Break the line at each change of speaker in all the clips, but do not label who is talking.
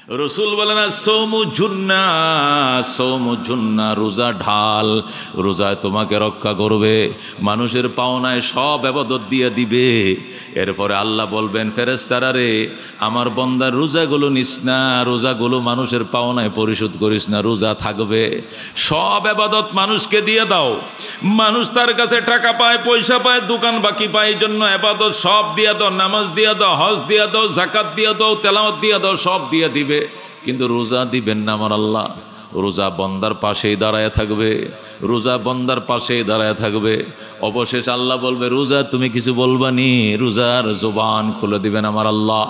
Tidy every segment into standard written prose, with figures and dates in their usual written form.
রসুল বলেন সৌমু জুন্না, রোজা ঢাল, রোজায় তোমাকে রক্ষা করবে, মানুষের পাওনায় সব ইবাদত দিয়ে দিবে। এরপরে আল্লাহ বলবেন ফেরেশতারা রে, আমার বান্দার রোজাগুলো নিস না, রোজাগুলো মানুষের পাওনায় পরিশোধ করিস না, রোজা থাকবে। সব ইবাদত মানুষকে দিয়ে দাও, মানুষ তার কাছে টাকা পায়, পয়সা পায়, দোকান বাকি পায়, এই জন্য ইবাদত সব দিয়ে দাও, নামাজ দিয়ে দাও, হজ দিয়ে দাও, যাকাত দিয়ে দাও, তেলাওয়াত দিয়ে দাও, সব দিয়ে দিবে, কিন্তু রোজা দিবেন না আমার আল্লাহ। রোজা বন্দার পাশেই দাঁড়ায় থাকবে, রোজা বন্দার পাশেই দাঁড়ায় থাকবে। অবশেষ আল্লাহ বলবে রোজা তুমি কিছু বলবানি, রোজার জবান খুলে দিবেন আমার আল্লাহ।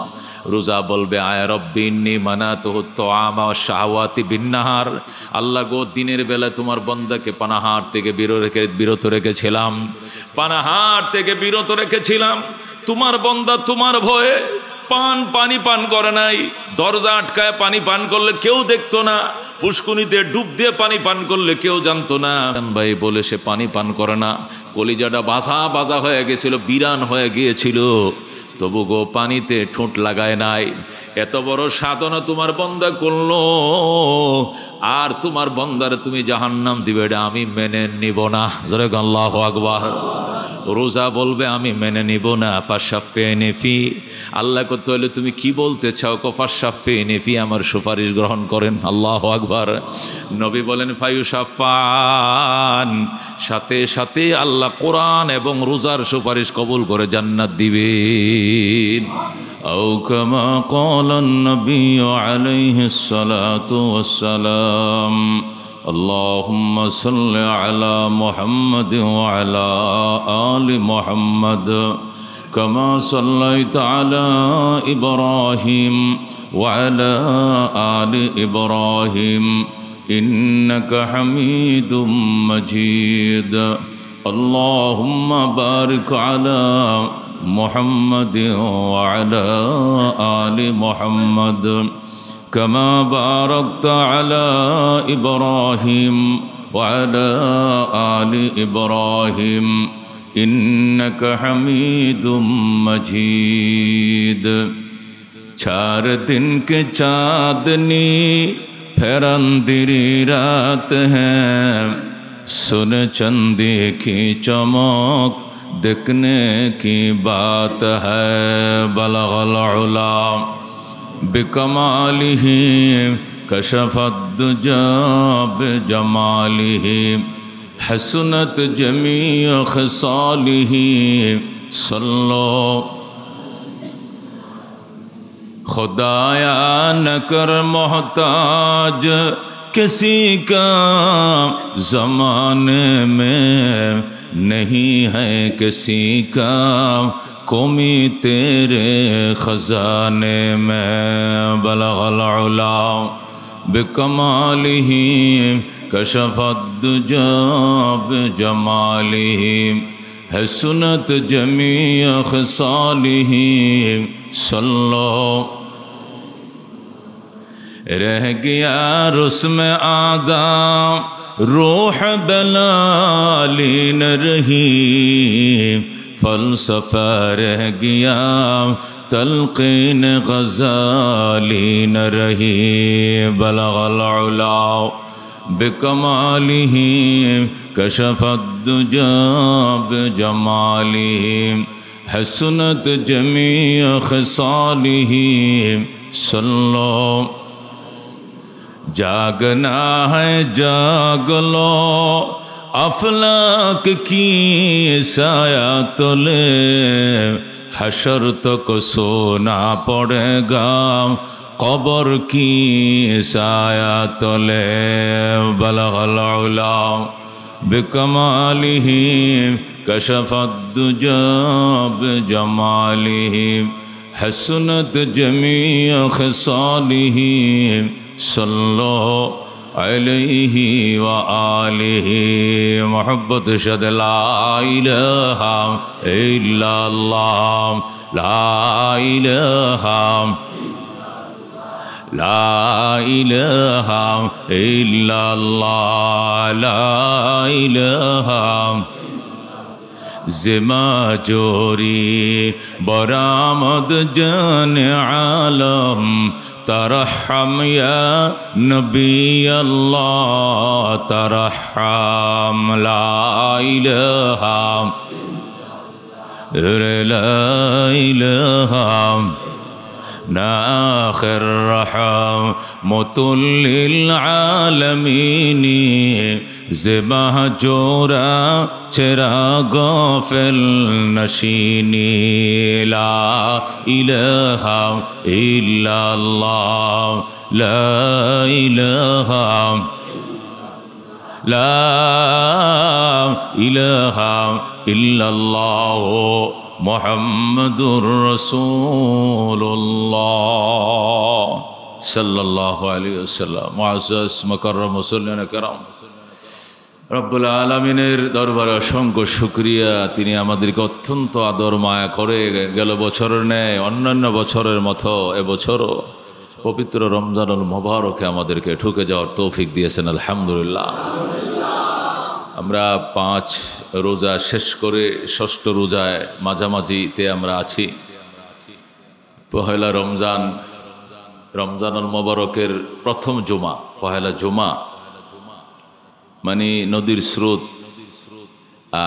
রোজা বলবে আয় রব্বি ইন্নী মানাতুহু তুআমা ওয়াশ শাহওয়াতি বিন্নাহার, আল্লাহ গো দিনের বেলায় তোমার বন্দাকে পানাহার থেকে বিরত রেখেছিলাম, পানাহার থেকে বিরত রেখেছিলাম। তোমার বন্দা তোমার ভয়ে পানি পান করে নাই, দরজা আটকায় পানি পান করলে কেউ দেখতো না, পুষ্কুনিতে ডুব দিয়ে পানি পান করলে কেউ জানতো না। ভাই বলে সে পানি পান করে না, কলিজাটা বাজা হয়ে গেছিল, বিরান হয়ে গিয়েছিল, তবু গো পানিতে ঠোঁট লাগায় নাই। এত বড় সাধনা তোমার বন্দা করলো, আর তোমার বন্দার তুমি জাহান্নাম দিবে, এটা আমি মেনে নিব না। জোরে আল্লাহু আকবার। রোজা বলবে আমি মেনে নিব না। ফাশাফিনি ফি, আল্লাহ করতে হলে তুমি কি বলতে চাও? ফাশাফিনি ফি, আমার সুপারিশ গ্রহণ করেন। আল্লাহু আকবার। নবী বলেন ফায়ুশাফান, সাথে সাথে আল্লাহ কোরআন এবং রোজার সুপারিশ কবুল করে জান্নাত দিবেন। আও কামা ক্বালান নবী আলাইহিস সালাতু ওয়াস সালাম, اللهم صل على محمد وعلى آل محمد كما صليت على إبراهيم وعلى آل إبراهيم إنك حميد مجيد اللهم بارك على محمد وعلى آل محمد كما باركت على إبراهيم وعلى آل إبراهيم إنك حميد مجيد। 4 दिन के चाँदनी फेरंदिरी रात है, सुन चंदी की चमक देखने की बात है। बलगल उला बिकमालिही कशफत दुजा बिजमालिही हसनत जमी खसालिही सल्लो खुदाया न कर मोहताज किसी का, ज़माने में नहीं है किसी का कौमी तेरे खजाने में। बलगल उला बिकमालिही कशफत दुजा बिजमालिही हसनत जमी खसालिही सल्लो। रह गया रुस्म आज़ा रूह बलाली न रही, फलसफा रह गया तलक़ीन ग़ज़ाली न रही। बलगल उला बिकमालिही कशफत दुजा बिजमालिही हसनत जमी खसालिही सल्लो। जागना है जाग लो अफलाक की साया तले, हशर तक सोना पड़ेगा कब्र की साया तले। बलगल उला बिकमालिही कशफत दुजा बिजमालिही हसनत जमी खसालिही सल्लो अलैहि व आलिहि। मोहब्बत शद ला इलाहा इल्लल्लाह, ला इलाहा इल्लल्लाह, ला इलाहा। जिमा जोरी बरामद जान आलम তারহাম ইয়া নবী আল্লাহ তারহাম লা ইলাহা ইল্লাল্লাহ নাখির রাহমাতুল লিল আলামিন জিবাহ জোরা চিরাগ ফিল নশিনি লা ইলাহা ইল্লাল্লাহ লা ইলাহা লা ইলাহা ইল্লাল্লাহ মুহাম্মাদুর রাসূলুল্লাহ সাল্লাল্লাহু আলাইহি ওয়াসাল্লাম। মুআজ্জাজ মুকাররম মুসল্লিন কিরাম, রব্বুল আলামিনের দরবারে অসংখ্য শুকরিয়া, তিনি আমাদেরকে অত্যন্ত আদর মায়া করে গেল বছরের ন্যায় অন্যান্য বছরের মতো এবছরও পবিত্র রমজানুল মুবারকে আমাদেরকে ঢুকে যাওয়ার তৌফিক দিয়েছেন, আলহামদুলিল্লাহ। আমরা 5 রোজা শেষ করে 6ষ্ঠ রোজায় মাঝামাঝিতে আমরা আছি। পহেলা রমজান, রমজানুল মুবারকের প্রথম জুমা, পহেলা জুমা, মানে নদীর স্রোত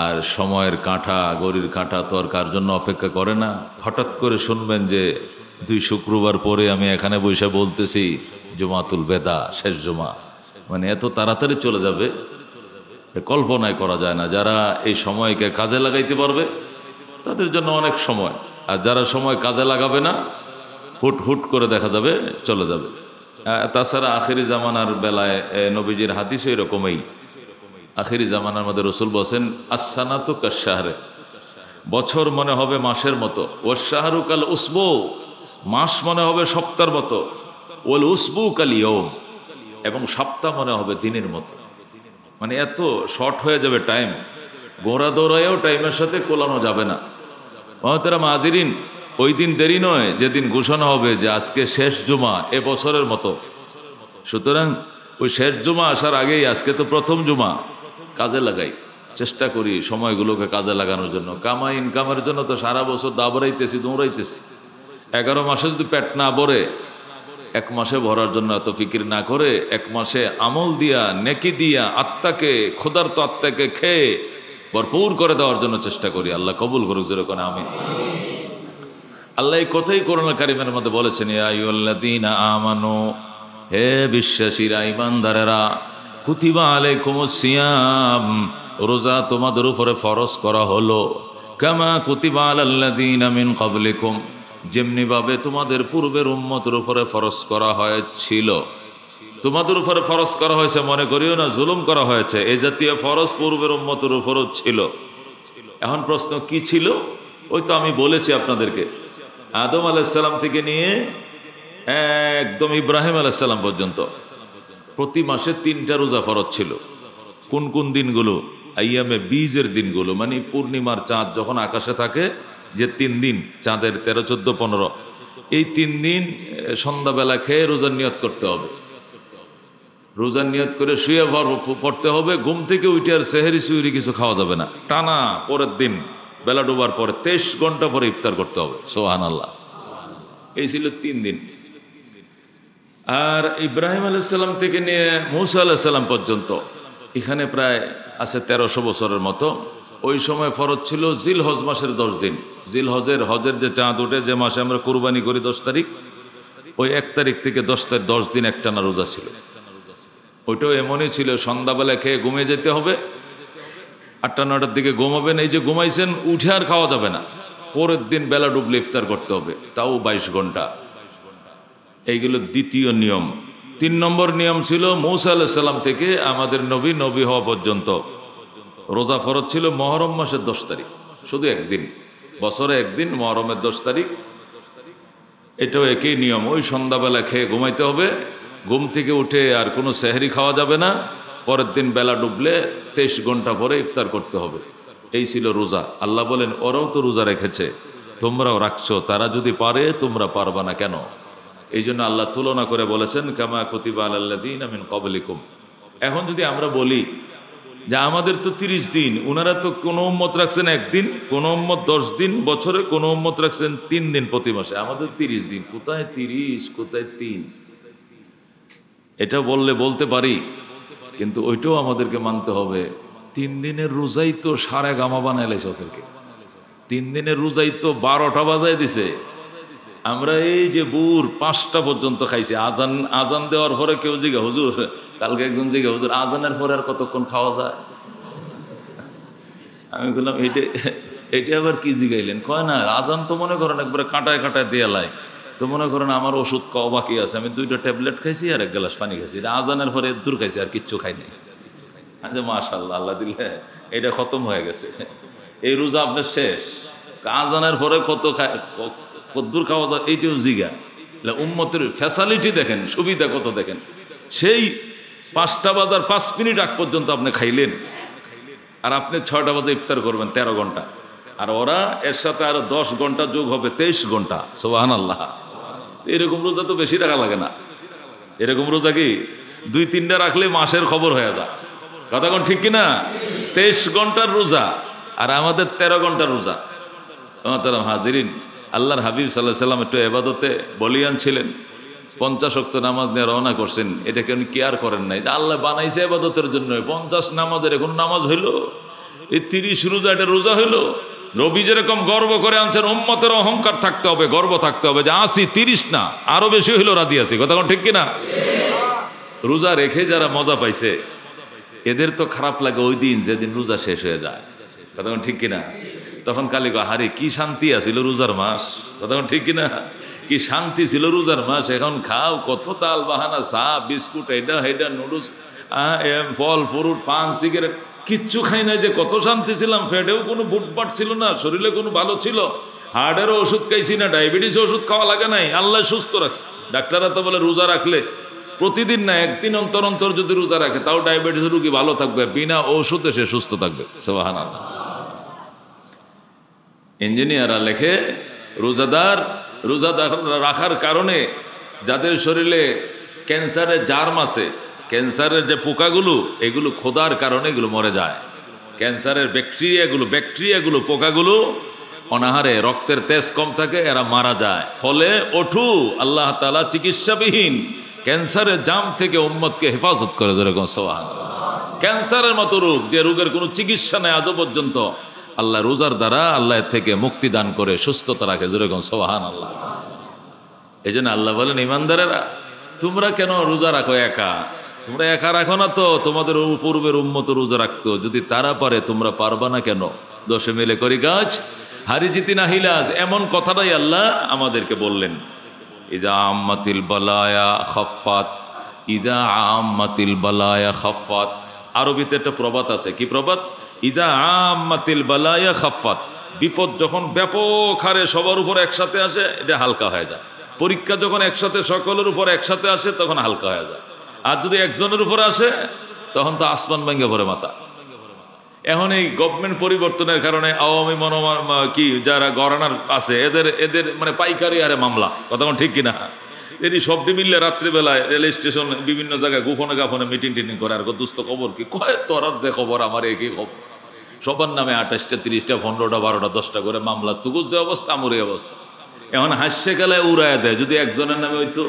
আর সময়ের কাঁটা, গড়ির কাঁটা তো আর কার জন্য অপেক্ষা করে না। হঠাৎ করে শুনবেন যে 2 শুক্রবার পরে আমি এখানে বসে বলতেছি জুমাতুল বেদা, শেষ জুমা, মানে এত তাড়াতাড়ি চলে যাবে কল্পনায় করা যায় না। যারা এই সময়কে কাজে লাগাইতে পারবে তাদের জন্য অনেক সময়, আর যারা সময় কাজে লাগাবে না হুট হুট করে দেখা যাবে চলে যাবে। তাছাড়া আখেরি জামানার বেলায় নবীজির হাদিস এরকমই, আখেরি জামানার মধ্যে রসুল বলেন আসসানাতু কাশ-শাহরে, বছর মনে হবে মাসের মতো, ওয়াশ শাহরু কাল উসবু, মাস মনে হবে সপ্তাহের মতো, ওয়াল উসবু কাল ইয়াউম, এবং সপ্তাহ মনে হবে দিনের মতো। মানে এত শর্ট হয়ে যাবে টাইম, গোড়া দৌড়ায়ও টাইমের সাথে কোলানো যাবে না। মহতারাম হাজিরিন, ওই দিন দেরি নয় যেদিন ঘোষণা হবে যে আজকে শেষ জুমা এ বছরের মতো। সুতরাং ওই শেষ জুমা আসার আগেই আজকে তো প্রথম জুমা, কাজে লাগাই, চেষ্টা করি সময়গুলোকে কাজে লাগানোর জন্য। কামাই ইনকামের জন্য তো সারা বছর দাবড়াইতেছি, দৌড়াইতেছি। 11 মাসে যদি পেট না ভরে, 1 মাসে ভরার জন্য এত ফিকির না করে 1 মাসে আমল দিয়া, নেকি দিয়া, আত্মাকে, ক্ষুধার্ত আত্মাকে খেয়ে ভরপুর করে দেওয়ার জন্য চেষ্টা করি। আল্লাহ কবুল করুক, যেরকম আমিন। আল্লাহ এই কথাই কোরআন কারীমের মধ্যে বলেছেন, ইয়া আইয়ুহাল্লাযীনা আমানু, হে বিশ্বাসীরা, ঈমানদারেরা, কুতিবা আলাইকুমুস সিয়াম, রোজা তোমাদের উপরে ফরজ করা হলো, কামা কুতিবা আলাল্লাযীনা মিন ক্বাবলিকুম, যেমনি ভাবে তোমাদের পূর্বের উম্মতের উপরে ফরজ করা হয়েছিল। তোমাদের উপরে ফরজ করা হয়েছে মনে করিও না জুলুম করা হয়েছে, এই জাতীয় ফরজ পূর্বের উম্মতের উপরও ছিল। এখন প্রশ্ন কি ছিল? ওই তো আমি বলেছি আপনাদেরকে, আদম আলাইহিস সালাম থেকে নিয়ে একদম ইব্রাহিম আলাইহিস সালাম পর্যন্ত প্রতি মাসে 3টা রোজা ফরজ ছিল। কোন কোন দিনগুলো? আইয়ামে বীজের দিনগুলো, মানে পূর্ণিমার চাঁদ যখন আকাশে থাকে, যে 3 দিন চাঁদের 13, 14, 15, এই 3 দিন সন্ধ্যাবেলা খেয়ে রোজার নিয়ত করতে হবে। রোজার নিয়ত করে শুয়ে পড়তে হবে। ঘুম থেকে উঠে আর সেহরি সুহরি কিছু খাওয়া যাবে না, টানা পরের দিন বেলা ডোবার পরে 23 ঘন্টা পরে ইফতার করতে হবে। সুবহানাল্লাহ। এই ছিল 3 দিন। আর ইব্রাহিম আলাইহিস সালাম থেকে নিয়ে মূসা আলাইহিস সালাম পর্যন্ত এখানে প্রায় আছে 1300 বছরের মতো। ওই সময় ফরজ ছিল জিলহজ মাসের 10 দিন। জিলহজের হজের যে চাঁদ ওঠে, যে মাসে আমরা কুরবানি করি 10 তারিখ, ওই 1 তারিখ থেকে 10 দিন একটানা রোজা ছিল। ওইটাও এমনই ছিল, সন্ধ্যাবেলা খেয়ে ঘুমিয়ে যেতে হবে, 8টা 9টার দিকে ঘুমাবেন। এই যে ঘুমাইছেন, উঠে আর খাওয়া যাবে না, পরের দিন বেলা ডুবলে ইফতার করতে হবে, তাও 22 ঘন্টা। এইগুলো দ্বিতীয় নিয়ম। 3 নম্বর নিয়ম ছিল মূসা আলাইহিস সালাম থেকে আমাদের নবী হওয়া পর্যন্ত রোজা ফরজ ছিল মুহররম মাসের 10 তারিখ, শুধু একদিন, বছরে একদিন, মুহররমের 10 তারিখ। এটাও একই নিয়ম, ওই সন্ধ্যাবেলা খেয়ে ঘুমাইতে হবে, ঘুম থেকে উঠে আর কোনো সেহরি খাওয়া যাবে না, পরের দিন বেলা ডুবলে 23 ঘন্টা পরে ইফতার করতে হবে। এই ছিল রোজা। আল্লাহ বলেন, ওরাও তো রোজা রেখেছে, তোমরাও রাখছো, তারা যদি পারে তোমরা পারবা না কেন? এই জন্য আল্লাহ তুলনা করে বলেছেন, কামা কুতিবা আলাল্লাযীনা মিন ক্বাবলিকুম। এখন যদি আমরা বলি যে আমাদের তো 30 দিন, ওনারা তো কোনো উম্মত রাখছেন একদিন, কোনো উম্মত 10 দিন বছরে, কোনো উম্মত রাখছেন 3 দিন প্রতি মাসে, আমাদের 30 দিন। কোথায় 30, কোথায় 3? এটা বলতে পারি, কিন্তু ওইটাও আমাদেরকে মানতে হবে। 3 দিনের রোজাই তো সারা গামা বানাইলাইছে ওদেরকে। 3 দিনের রোজাই তো 12টা বাজায় দিছে। আমরা এই যে বুর 5টা পর্যন্ত খাইছি। আজান দেওয়ার পরে কেউ জিজ্ঞা, হুজুর কালকে একজন জিজ্ঞা, হুজুর আজানের পরে আর কতক্ষণ খাওয়া যায়? আমি বললাম এটা আবার কি জিগাইলেন? কয় না, আজান তো মনে করেন একবারে কাঁটায় কাঁটায় দিয়ে লাই, তো মনে করেন আমার ওষুধ খাওয়া বাকি আছে, আমি 2টা ট্যাবলেট খাইছি আর 1 গ্লাস পানি খাইছি, আজানের পরে দূর খাইছি, আর কিচ্ছু খাই নাই। আচ্ছা মাশাআল্লাহ, আল্লাহ দিলে এটা খতম হয়ে গেছে, এই রোজা আপনার শেষ। আজানের পরে কদ্দুর খাওয়া যায় এইটাও জিগা। উম্মতের ফ্যাসিলিটি দেখেন, সুবিধা কত দেখেন। সেই 5টা বাজার 5 মিনিট আগ পর্যন্ত আপনি খাইলেন, আর আপনি 6টা বাজে ইফতার করবেন, 13 ঘন্টা। আর ওরা এর সাথে আরো 10 ঘন্টা যোগ হবে, 23 ঘন্টা। সুবহানাল্লাহ। এরকম রোজা তো বেশি রাখা লাগে না। এরকম রোজা কি 2-3টা রাখলে মাসের খবর হয়ে যায়। কথা কোন ঠিক কিনা? 23 ঘন্টার রোজা, আর আমাদের 13 ঘন্টার রোজা। মোহতারাম হাজিরিন, আল্লাহর হাবিব সাল্লাল্লাহু আলাইহি সাল্লাম একটু ইবাদতে বলিয়ান ছিলেন। 50 ওয়াক্ত নামাজ নিয়ে রওনা করছেন। এটাকে উনি কেয়ার করেন নাই যে আল্লাহ বানাইছে ইবাদতের জন্য। 50 নামাজের এখন নামাজ হইল, এই 30 রোজা এটা রোজা হইল। নবী যেরকম গর্ব করে আনছেন, উম্মতের অহংকার থাকতে হবে, গর্ব থাকতে হবে যে আসি 30 না, আরো বেশি হইলো রাজি আছি। কথা ঠিক কিনা? রোজা রেখে যারা মজা পাইছে, এদের তো খারাপ লাগে ওই দিন যেদিন রোজা শেষ হয়ে যায়। কথা ঠিক কিনা? তখন কালি হারে কি শান্তি আছিল রোজার মাস। কথা ঠিক কিনা? কি শান্তি ছিল রোজার মাস। এখন খাও কত তাল বাহানা, চা বিস্কুট, এটা নুডলস, ফল ফ্রুট, পান সিগারেট, কিচ্ছু খাই না, যে কত শান্তি ছিলাম। ফেটেও কোনো বুটবাট ছিল না, শরীরে কোনো ভালো ছিল, হার্টেরও ওষুধ খাইছি না, ডায়াবেটিস ওষুধ খাওয়া লাগে নাই, আল্লাহ সুস্থ রাখছে। ডাক্তাররা তো বলে রোজা রাখলে প্রতিদিন না, একদিন অন্তর অন্তর যদি রোজা রাখে তাও ডায়াবেটিস রোগী ভালো থাকবে, বিনা ওষুধে সে সুস্থ থাকবে। সুবহানাল্লাহ। ইঞ্জিনিয়াররা লেখে রোজাদার রাখার কারণে যাদের শরীরে ক্যান্সারের জার্ম আছে, ক্যান্সারের যে পোকাগুলো, এগুলো খোদার কারণে এগুলো মরে যায়। ক্যান্সারের ব্যাকটেরিয়াগুলো পোকাগুলো অনাহারে, রক্তের তেজ কম থাকে, এরা মারা যায়। ফলে আল্লাহ তাআলা চিকিৎসাবিহীন ক্যান্সারের জাম থেকে উম্মতকে হেফাজত করে। যেরকম সুবহানাল্লাহ। ক্যান্সারের মতো রোগ, যে রোগের কোনো চিকিৎসা নেই আজও পর্যন্ত, আল্লাহ রোজার দ্বারা আল্লাহ থেকে মুক্তি দান করে, সুস্থতা রাখে। যেরকম সুবহানাল্লাহ। এই জন্য আল্লাহ বলেন, ইমানদারেরা তোমরা কেন রোজা রাখো একা? তোমরা একা রাখো না তো, তোমাদের পূর্বের উম্মত রোজা রাখতো, যদি তারা পারে তোমরা পারবা না কেন? 10 মিলে করি কাজ, হারি জিতি না হিলাজ, এমন কথাটাই আল্লাহ আমাদেরকে বললেন। ইজা আম্মাতিল বালায়া খাফফাত, ইজা আম্মাতিল বালায়া খাফফাত। আরবিতে একটা প্রবাদ আছে। কি প্রবাদ? ইজা আম্মাতিল বালায়া খাফফাত। বিপদ যখন ব্যাপক হারে সবার উপর একসাথে আসে, এটা হালকা হয়ে যায়। পরীক্ষা যখন একসাথে সকলের উপর একসাথে আসে, তখন হালকা হয়ে যায়। আর যদি একজনের উপর আসে, তখন তো আসমান ভেঙে পড়ে মাথা। এখন এই গভর্নমেন্ট পরিবর্তনের কারণে আওয়ামী যারা গভর্নর আছে, এদের মানে পাইকারি আরে মামলা। কথা ঠিক কিনা? এরই সবটি মিললে রাত্রিবেলায় রেল স্টেশন বিভিন্ন জায়গায় গোপনে মিটিং করে, আর দুস্থ খবর কি কয়, তোরা যে খবর আমার একই খবর। সবার নামে 28টা 30টা 15টা 12টা 10টা করে মামলা। তুকুর যে অবস্থা, আমার এই অবস্থা। এখন হাস্যে গেলায় উড়ায় দেয়। যদি একজনের নামে হইতো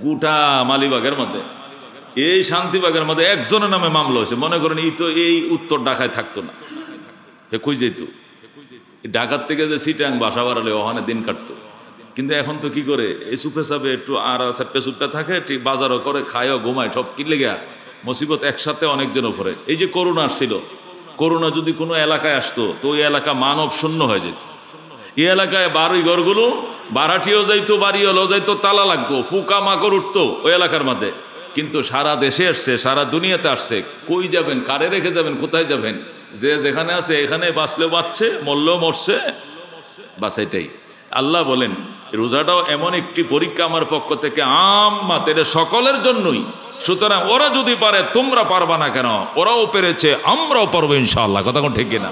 গোটা মালিবাগের মধ্যে, এই শান্তিবাগের মধ্যে একজনের নামে মামলা হয়েছে, মনে করেন এই উত্তর ঢাকায় থাকতো না, সে কই যেত। ঢাকার থেকে যে সিটাং বাসা বাড়ালে ওখানে দিন কাটতো। কিন্তু এখন তো কি করে, এই সুপে সাপে একটু আর চারটে সুপে থাকে, ঠিক বাজারও করে, খায়ও, ঘুমায়, সব কি লেগে মুসিবত একসাথে অনেকজন উপরে। এই যে করোনা আসছিল, করোনা যদি কোনো এলাকায় আসতো, তো ওই এলাকা মানব শূন্য হয়ে যেত। এই এলাকায় বাড়ি ঘরগুলো বাড়াটিও যাইতো, বাড়িওয়ালাও যাইতো, তালা লাগতো, পোকা মাকড় উঠতো ওই এলাকার মধ্যে। কিন্তু সারা দেশে আসছে, সারা দুনিয়াতে আসছে। কই যাবেন, কারে রেখে যাবেন, কোথায় যাবেন? যে যেখানে আছে এখানে বাঁচলেও বাঁচছে, মরলেও মরছে, বাস এটাই। আল্লাহ বলেন রোজাটাও এমন একটি পরীক্ষা আমার পক্ষ থেকে, আম্মাত, এটা সকলের জন্যই। সুতরাং ওরা যদি পারে তোমরা পারবা না কেন? ওরাও পেরেছে, আমরাও পারবো ইনশাআল্লাহ। কথা কোন ঠিক কিনা?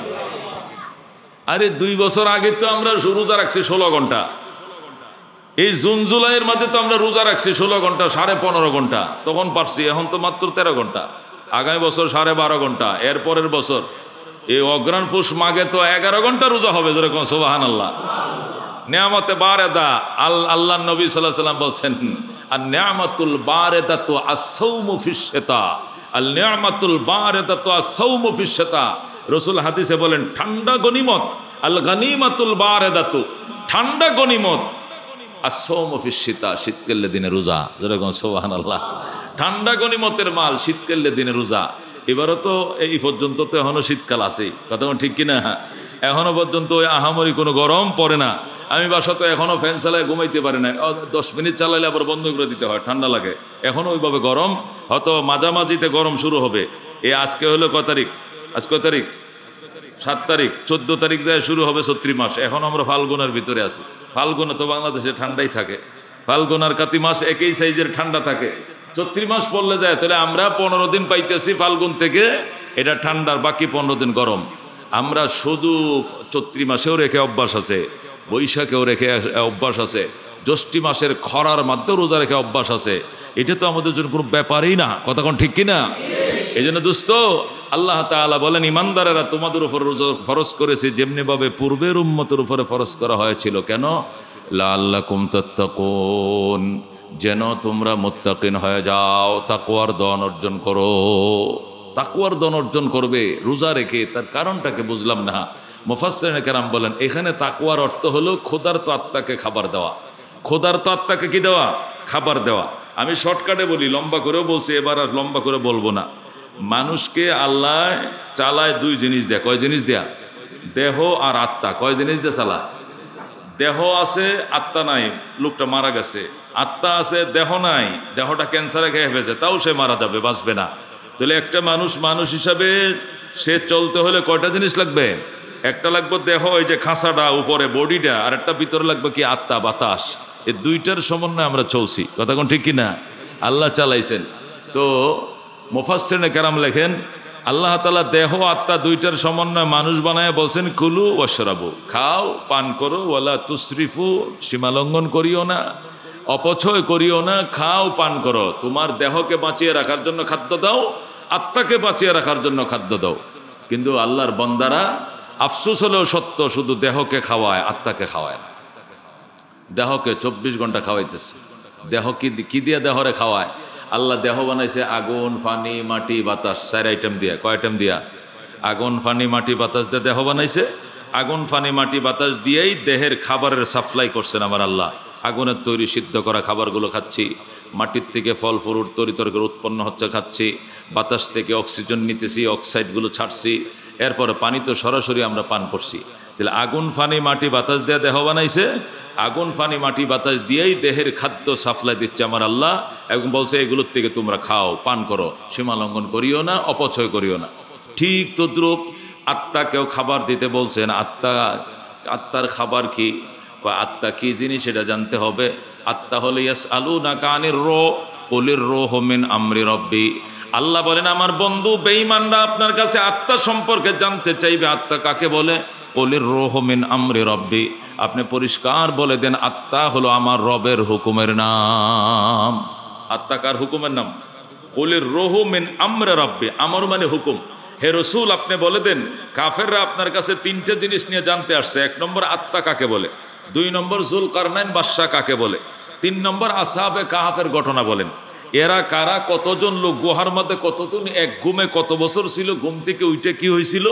আরে 2 বছর আগে তো আমরা রোজা রাখছি 16 ঘন্টা। এই জুন জুলাইয়ের মধ্যে তো আমরা রোজা রাখছি 16 ঘন্টা, 15.5 ঘন্টা, তখন পারছি। এখন তো মাত্র 13 ঘন্টা। আগামী বছর 12.5 ঘন্টা, এরপরের বছর এই অগ্রাণ পুষ মাঘে তো 11 ঘন্টা রোজা হবে, যেরকম সুবহানাল্লাহ। নিয়ামতে বারেদা আল্লাহ নবী সাল্লাল্লাহু আলাইহি ওয়াসাল্লাম বলছেন, আর নিয়ামাতুল বারেদাতু আস-সাওমু ফিশ-শিতা, আল নিয়ামাতুল বারেদাতু আস-সাওমু ফিশ-শিতা। রাসূল হাদিসে বলেন ঠান্ডা গনিমত, আল গানিমাতুল বারেদাতু, ঠান্ডা গনিমত, আস-সাওমু ফিশ-শিতা, শীতকালের দিনে রোজা, যেরকম সুবহানাল্লাহ। ঠান্ডা গনিমতের মাল, শীতকালের দিনে রোজা। এবারও তো এই পর্যন্ত তো এখনো শীতকাল আছে, কথা ঠিক কিনা? এখনো পর্যন্ত ওই আহামরি কোনো গরম পড়ে না। আমি বাসা তো এখনো ফ্যান চালায় ঘুমাইতে পারি না, 10 মিনিট চালাইলে আবার বন্ধ করে দিতে হয়, ঠান্ডা লাগে। এখনো ওইভাবে গরম, হয়তো মাঝামাঝিতে গরম শুরু হবে। এই আজকে হলো কত তারিখ? আজ কত তারিখ? 7 তারিখ। 14 তারিখ যায় শুরু হবে চৈত্র মাস। এখন আমরা ফাল্গুনের ভিতরে আছি। ফাল্গুনে তো বাংলাদেশে ঠান্ডাই থাকে, ফাল্গুন আর কাতি মাস একই সাইজের ঠান্ডা থাকে। চৈত্র মাস পড়লে যায়, তাহলে আমরা 15 দিন পাইতেছি ফাল্গুন থেকে, এটা ঠান্ডার, বাকি 15 দিন গরম। আমরা শুধু চৈত্র মাসেও রেখে অভ্যাস আছে, বৈশাখেও রেখে অভ্যাস আছে, জ্যৈষ্ঠ মাসের খরার মধ্যেও রোজা রেখে অভ্যাস আছে। এটা তো আমাদের জন্য কোনো ব্যাপারই না, কথা কোন ঠিক কিনা? এই জন্য দোস্ত, আল্লাহ তাআলা বলেন ইমানদারেরা তোমাদের উপর রোজা ফরজ করেছে যেমনিভাবে পূর্বের উম্মতের উপরে ফরজ করা হয়েছিল। কেন? লাআল্লাকুম তাত্তাকুন, যেন তোমরা মুত্তাকিন হয়ে যাও, তাকওয়ার ধন অর্জন করো। তাকওয়ার ধন অর্জন করবে রোজা রেখে, তার কারণটাকে বুঝলাম না। মুফাসসিরিন কেরাম বলেন এখানে তাকওয়ার অর্থ হলো ক্ষুধার্ত আত্মাকে খাবার দেওয়া। ক্ষুধার্ত আত্মাকে কি দেওয়া? খাবার দেওয়া। আমি শর্টকাটে বলি, লম্বা করেও বলছি, এবার আর লম্বা করে বলবো না। মানুষকে আল্লাহ চালায় 2 জিনিস দেয়া। কয় জিনিস দেয়া? দেহ আর আত্মা। কয় জিনিস দিয়ে চালায়? দেহ আছে, আত্মা নাই, লোকটা মারা গেছে। আত্মা আছে, দেহ নাই, দেহটা ক্যান্সারে খেয়ে ফেলেছে, তাও সে মারা যাবে, বাঁচবে না। তাহলে একটা মানুষ হিসাবে সে চলতে হলে কয়টা জিনিস লাগবে? একটা লাগবে দেহ, এই যে খাঁচাটা উপরে বডিটা, আর একটা ভিতরে লাগবে কি? আত্মা, বাতাস। এই 2টার সমন্বয়ে আমরা চলছি, কথা কোন ঠিক কিনা? আল্লাহ চালাইছেন। তো মুফাসসিরিন কেরাম লেখেন আল্লাহ তাআলা দেহ আত্মা 2টার সমন্বয়ে মানুষ বানায় বলছেন কুলু ওয়াশরাবু, খাও পান করো, ওয়ালা তুসরিফু, সীমালঙ্ঘন করিও না, অপচয় করিও না, খাও পান করো। তোমার দেহকে বাঁচিয়ে রাখার জন্য খাদ্য দাও, আত্মাকে বাঁচিয়ে রাখার জন্য খাদ্য দাও। কিন্তু আল্লাহর বান্দারা, আফসোস হলেও সত্য, শুধু দেহকে খাওয়ায়, আত্মাকে খাওয়ায় না। দেহকে 24 ঘন্টা খাওয়াইতেছে। দেহ কি দিয়ে দেহরে খাওয়ায়? আল্লাহ দেহ বানাইছে আগুন, পানি, মাটি, বাতাস, 4 আইটেম দিয়া। কয় আইটেম দিয়া? আগুন, পানি, মাটি, বাতাস দিয়ে দেহ বানাইছে। আগুন, পানি, মাটি, বাতাস দিয়েই দেহের খাবারের সাপ্লাই করছেন আমার আল্লাহ। আগুনের তৈরি সিদ্ধ করা খাবারগুলো খাচ্ছি, মাটির থেকে ফল ফ্রুট তরিতরকারি উৎপন্ন হচ্ছে খাচ্ছি, বাতাস থেকে অক্সিজেন নিতেছি, অক্সাইডগুলো ছাড়ছি, এরপরে পানি তো সরাসরি আমরা পান করছি। তাহলে আগুন, পানি, মাটি, বাতাস দিয়ে দেহ বানাইছে। আগুন, পানি, মাটি, বাতাস দিয়েই দেহের খাদ্য সাপ্লাই দিচ্ছে আমার আল্লাহ, এবং বলছে এগুলোর থেকে তোমরা খাও, পান করো, সীমা লঙ্ঘন করিও না, অপচয় করিও না। ঠিক তদ্রূপ আত্মাকেও খাবার দিতে বলছেন। আত্মার খাবার কি? আত্মা কি জিনিস সেটা জানতে হবে। আত্মা হলে ইয়াসআলুনাকা আনির রূহ কুলির রূহু মিন আমরি রাব্বি। আল্লাহ বলেন আমার বন্ধু বেঈমানরা আপনার কাছে আত্মা সম্পর্কে জানতে চাইবে। আত্মা কাকে বলে? কুলির রূহু মিন আমরি রাব্বি। আপনি পরিষ্কার বলে দেন আত্মা হলো আমার রবের হুকুমের নাম। আত্মা কার হুকুমের নাম? কুলির রূহু মিন আমরি রাব্বি। আমর মানে হুকুম। হে রসুল আপনি বলে দেন কাফেররা আপনার কাছে 3টে জিনিস নিয়ে জানতে আসছে। 1 নম্বর আত্মা কাকে বলে, 2 নম্বর যুলকারনাইন বাদশা কাকে বলে, 3 নম্বর আসহাবে কাহাফের ঘটনা বলেন। এরা কারা, কতজন লোক গুহার মধ্যে, কতজন এক ঘুমে কত বছর ছিল, ঘুম থেকে উঠে কি হয়েছিল,